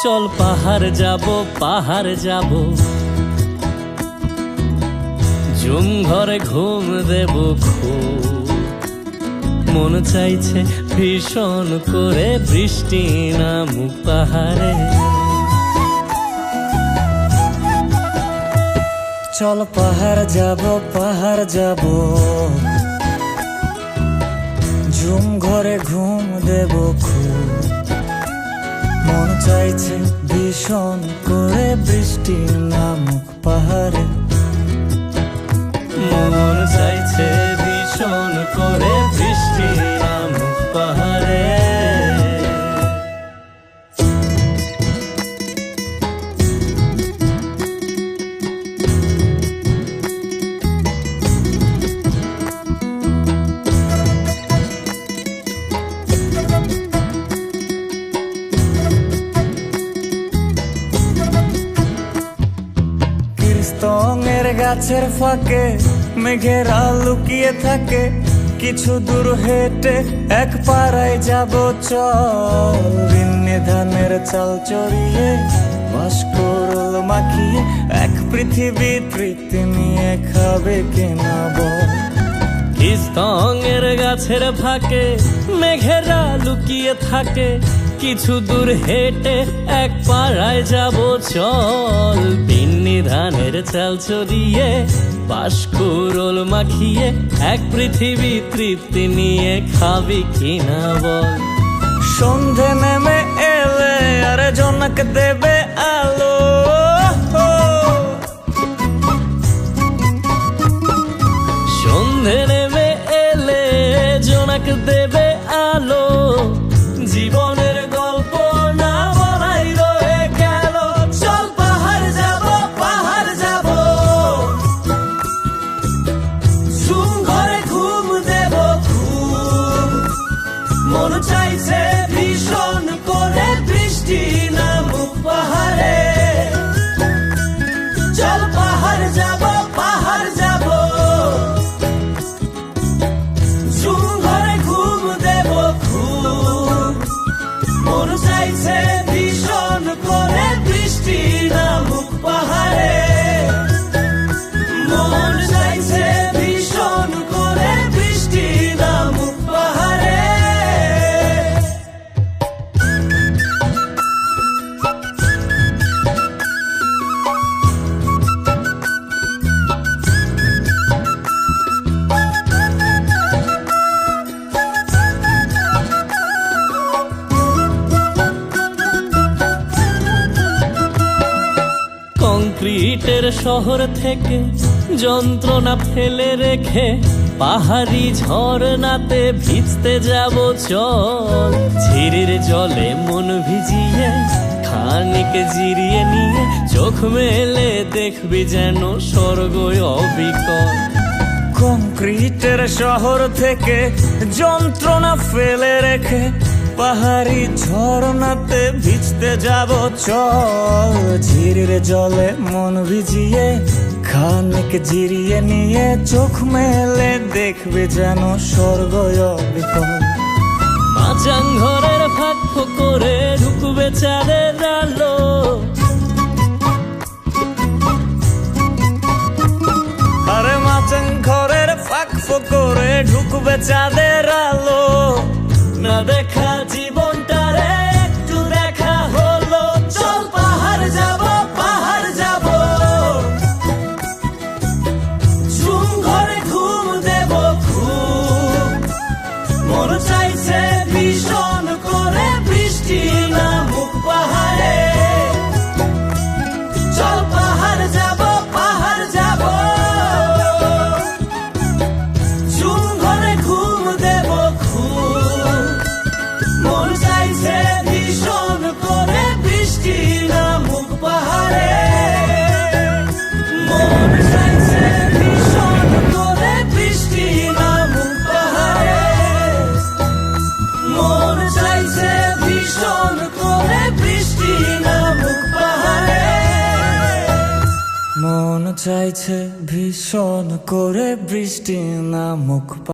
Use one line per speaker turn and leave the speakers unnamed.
চল পাহাড় যাব ঝুম ঘরে ঘুম দেব খুব মন চাইছে ভীষণ করে বৃষ্টি নামুক পাহাড়ে।
চল পাহাড় যাব ঝুম ঘরে ঘুম দেব খুব মন চাইছে ভীষণ করে বৃষ্টি নামুক পাহাড়ে।
মন চাইছে ভীষণ করে বৃষ্টি নামুক পাহাড়ে।
স্তঙের গাছের ফাঁকে মেঘেরা লুকিয়ে থাকে, কিছু দূর হেঁটে এক পাড়ায় যাব চল। ভিন্নে ধানের চাল চড়িয়ে বাঁশকরল মাখিয়ে এক পৃথিবী তৃপ্তি নিয়ে খাবে কেনা বল।
স্তঙের গাছের ফাঁকে মেঘেরা লুকিয়ে থাকে, কিছু দূর হেঁটে এক পাড়ায় যাব চল। ভিন্নি ধানের চাল চড়িয়ে বাঁশকরল মাখিয়ে এক পৃথিবী তৃপ্তি নিয়ে খাবি কিনা বল।
সন্ধে নেমে এলে আর জনক দেবে আলো,
সন্ধে নেমে এলে জোনাক দেবে আলো। জীবনের গল্প না বলাই রয়ে গেল, চল পাহাড় যাব ঝুম ঘরে ঘুম দেব খুব মন চাইছে ভীষণ করে বৃষ্টি নামুক পাহাড়ে। চল পাহাড় যাব ঝুম ঘরে ঘুম দেব খুব মন চাইছে ভীষণ করে বৃষ্টি নামুক পাহাড়ে। মন চাইছে ভীষণ করে বৃষ্টি নামুক পাহাড়ে। কংক্রিটের শহর থেকে যন্ত্রণা ফেলে রেখে পাহাড়ি ঝরনাতে ভিজতে যাব চল। ঝিরির জলে মন ভিজিয়ে খানিক জিরিয়ে নিয়ে চোখ মেলে দেখবি যেন স্বর্গ অবিকল।
কংক্রিটের শহর থেকে যন্ত্রণা ফেলে রেখে পাহাড়ি ঝরনাতে ভিজতে যাব চল। ঝিরির জলে মন ভিজিয়ে খানিক জিরিয়ে নিয়ে চোখ মেলে দেখবে যেন স্বর্গ অবিকল।
মাচাং ঘরের ফাঁক করে ঢুকবে চাঁদের আলো,
আরে মাচাং ঘরের ফাঁক করে ঢুকবে চাঁদের আলো।
না দেখা জীবনটারে একটু দেখা হলো, চল পাহাড় যাব ঝুম ঘরে ঘুম দেব খুব মন চাইছে ভীষণ করে বৃষ্টি নামুক পাহাড়ে। চল পাহাড় যাব ঝুম ঘরে ঘুম দেব খুব মন চাইছে ভীষণ করে বৃষ্টি নামুক পাহাড়ে। মন চাইছে ভীষণ করে বৃষ্টি নামুক পাহাড়ে। মন চাইছে ভীষণ করে বৃষ্টি নামুক পাহাড়ে।
মন চাইছে ভীষণ করে বৃষ্টি নামুক